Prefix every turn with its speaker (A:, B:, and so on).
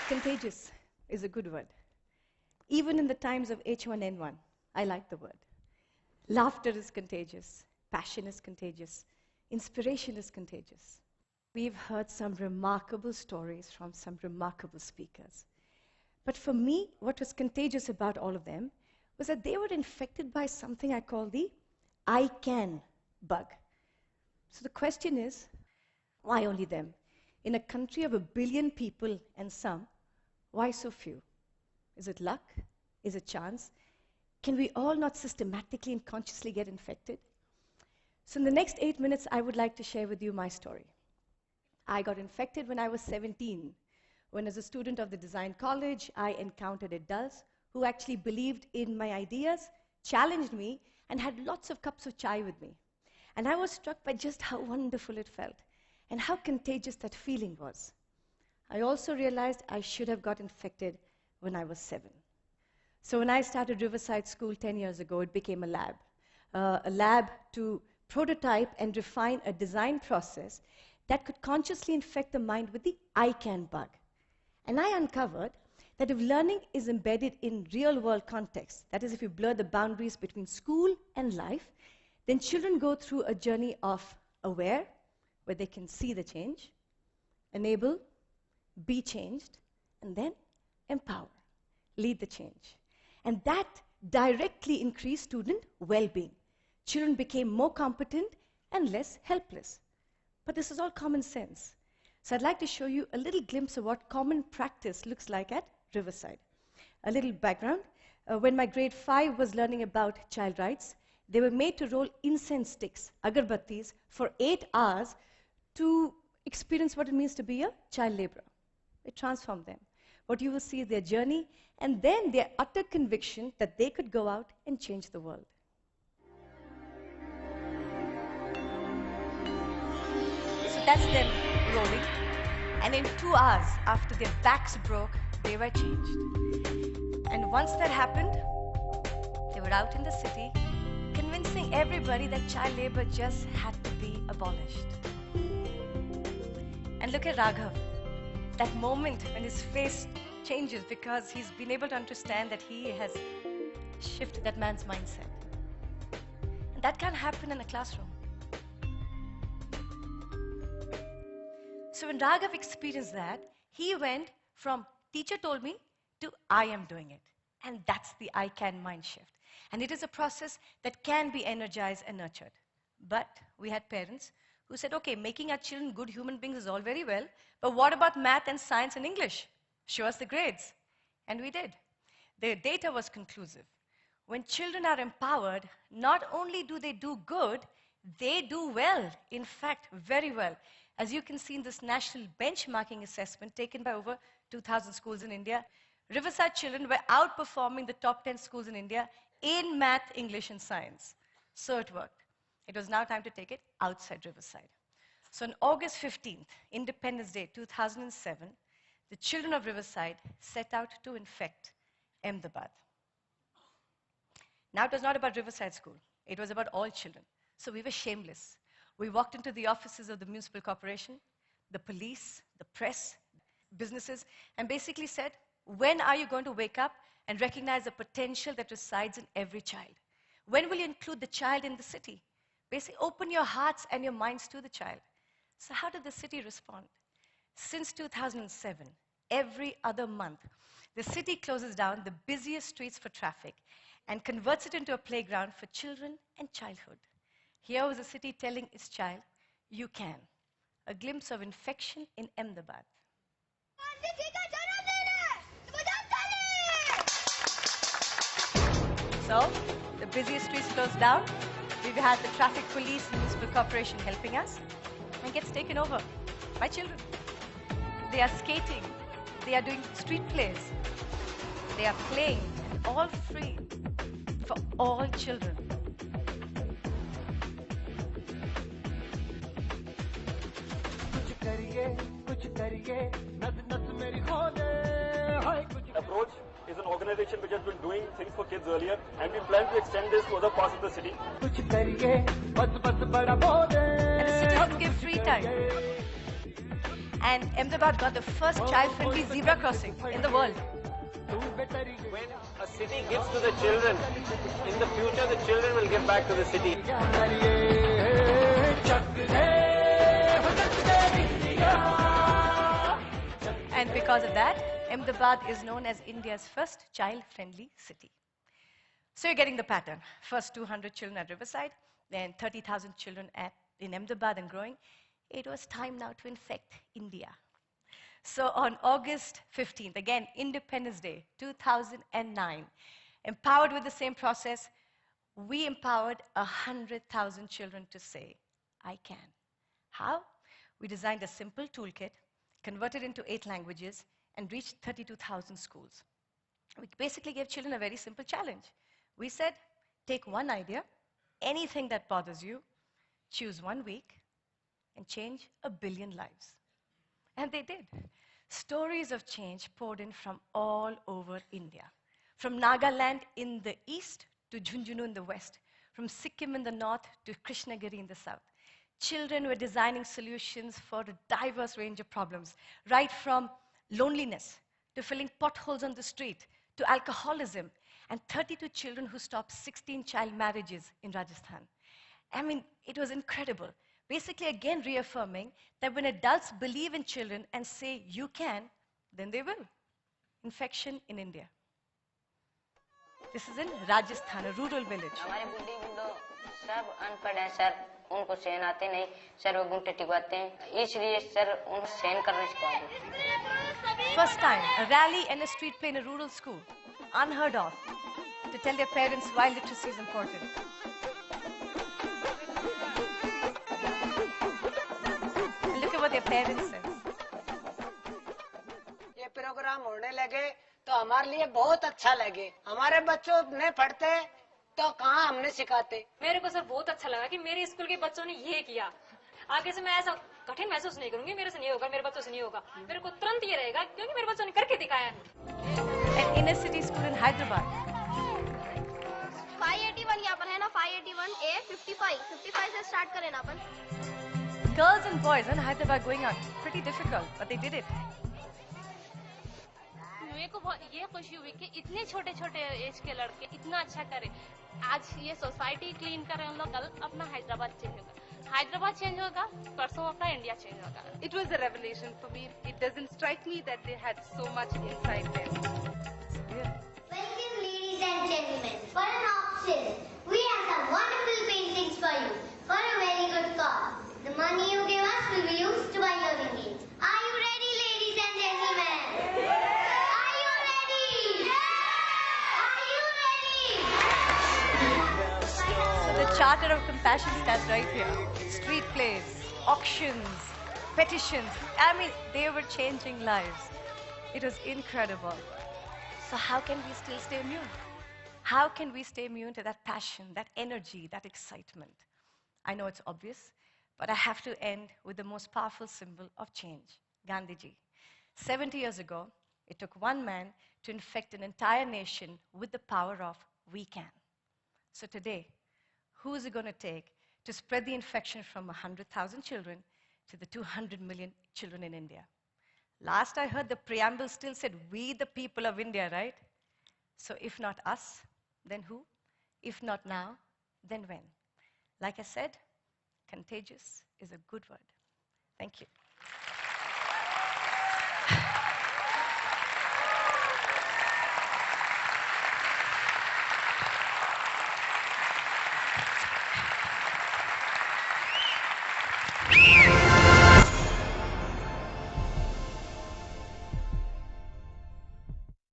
A: Contagious is a good word. Even in the times of H1N1, I like the word. Laughter is contagious. Passion is contagious. Inspiration is contagious. We've heard some remarkable stories from some remarkable speakers. But for me, what was contagious about all of them was that they were infected by something I call the I can bug. So the question is, why only them? In a country of 1 billion people and some, why so few? Is it luck? Is it chance? Can we all not systematically and consciously get infected? So in the next 8 minutes, I would like to share with you my story. I got infected when I was 17, when as a student of the design college, I encountered adults who actually believed in my ideas, challenged me, and had lots of cups of chai with me. And I was struck by just how wonderful it felt, and how contagious that feeling was. I also realized I should have got infected when I was 7. So when I started Riverside School 10 years ago, it became a lab to prototype and refine a design process that could consciously infect the mind with the I can bug. And I uncovered that if learning is embedded in real-world context, that is, if you blur the boundaries between school and life, then children go through a journey of aware, where they can see the change, enable, be changed, and then empower, lead the change. And that directly increased student well-being. Children became more competent and less helpless. But this is all common sense. So I'd like to show you a little glimpse of what common practice looks like at Riverside. A little background. When my grade 5 was learning about child rights, they were made to roll incense sticks, agarbattis, for 8 hours to experience what it means to be a child laborer. It transformed them. What you will see is their journey, and then their utter conviction that they could go out and change the world. So that's them rolling. And in 2 hours, after their backs broke, they were changed. And once that happened, they were out in the city, convincing everybody that child labor just had to be abolished. And look at Raghav. That moment when his face changes because he's been able to understand that he has shifted that man's mindset. And that can't happen in a classroom. So when Raghav experienced that, he went from teacher told me to I am doing it. And that's the I can mind shift. And it is a process that can be energized and nurtured. But we had parents who said, okay, making our children good human beings is all very well, but what about math and science and English? Show us the grades. And we did. The data was conclusive. When children are empowered, not only do they do good, they do well. In fact, very well. As you can see in this national benchmarking assessment taken by over 2,000 schools in India, Riverside children were outperforming the top 10 schools in India in math, English, and science. So it worked. It was now time to take it outside Riverside. So on August 15th, Independence Day 2007, the children of Riverside set out to infect Ahmedabad. Now it was not about Riverside School. It was about all children. So we were shameless. We walked into the offices of the municipal corporation, the police, the press, businesses, and basically said, when are you going to wake up and recognize the potential that resides in every child? When will you include the child in the city? Basically, open your hearts and your minds to the child. So how did the city respond? Since 2007, every other month, the city closes down the busiest streets for traffic and converts it into a playground for children and childhood. Here was the city telling its child, you can. A glimpse of infection in Ahmedabad. So, the busiest streets closed down. We've had the traffic police and municipal corporation helping us, and gets taken over by children. They are skating, they are doing street plays, they are playing, and all free for all children.
B: Approach is an organization which has been doing things for kids earlier, and we plan to extend this to other parts of the city.
A: And the citizens give free time. And Ahmedabad got the first child-friendly zebra crossing in the world.
C: When a city gives to the children, in the future the children will give back to the city.
A: And because of that, Ahmedabad is known as India's first child-friendly city. So you're getting the pattern. First 200 children at Riverside, then 30,000 children in Ahmedabad and growing. It was time now to infect India. So on August 15th, again, Independence Day, 2009, empowered with the same process, we empowered 100,000 children to say, I can. How? We designed a simple toolkit, converted into 8 languages, and reached 32,000 schools. We basically gave children a very simple challenge. We said, take one idea, anything that bothers you, choose 1 week, and change 1 billion lives. And they did. Stories of change poured in from all over India. From Nagaland in the east to Jhunjhunu in the west. From Sikkim in the north to Krishnagiri in the south. Children were designing solutions for a diverse range of problems, right from loneliness to filling potholes on the street to alcoholism, and 32 children who stopped 16 child marriages in Rajasthan. I mean, it was incredible. Basically, again, reaffirming that when adults believe in children and say, you can, then they will. Infection in India. This is in Rajasthan, a rural village.
D: सब अनपढ़ हैं sir, उनको सहन आते नहीं sir, वो घूंटे टिकवाते हैं, इसलिए सर उनको सहन करना सिखा दो.
A: First time, a rally and a street play in a rural school, unheard of, to tell their parents why literacy is important. And look at what their parents said.
E: ये programme होने लगे तो हमारे लिए बहुत अच्छा लगे. हमारे बच्चों ने पढ़ते तो कहाँ हमने सिखाते.
F: मेरे को सर बहुत अच्छा लगा कि मेरे स्कूल के बच्चों ने ये किया. आगे से मैं ऐसा कठिन महसूस नहीं करूंगी, मेरे से नहीं होगा, मेरे बच्चों से नहीं होगा. मेरे को तुरंत ये रहेगा क्योंकि मेरे बच्चों ने करके दिखाया.
A: An inner city school in Hyderabad.
G: 581 यहाँ पर है ना, 581A 55 से स्टार्ट करें ना अपन.
A: Girls and boys in Hyderabad going out. Pretty difficult, but they did it.
H: मेरे को बहुत ये खुशी हुई कि इतने छोटे छोटे एज के लड़के इतना अच्छा करे. आज ये सोसाइटी क्लीन कर रहे हैं हम लोग, कल अपना हैदराबाद चेंज होगा. हैदराबाद चेंज होगा, परसों अपना इंडिया चेंज होगा.
I: It was a revelation for me. It doesn't strike me that they had so much inside them.
G: Welcome ladies and gentlemen. For an auction, we have some wonderful paintings for you for a very good cause. The money you give us will be used to buy learning aids. Are you ready, ladies and gentlemen? Are you ready? Are you ready?
A: So the Charter of Compassion stands right here. Street plays, auctions, petitions. I mean, they were changing lives. It was incredible. So how can we still stay immune? How can we stay immune to that passion, that energy, that excitement? I know it's obvious, but I have to end with the most powerful symbol of change, Gandhiji. 70 years ago, it took one man to infect an entire nation with the power of we can. So today, who is it going to take to spread the infection from 100,000 children to the 200 million children in India? Last I heard, the preamble still said, we the people of India, right? So if not us, then who? If not now, then when? Like I said, contagious is a good word. Thank you.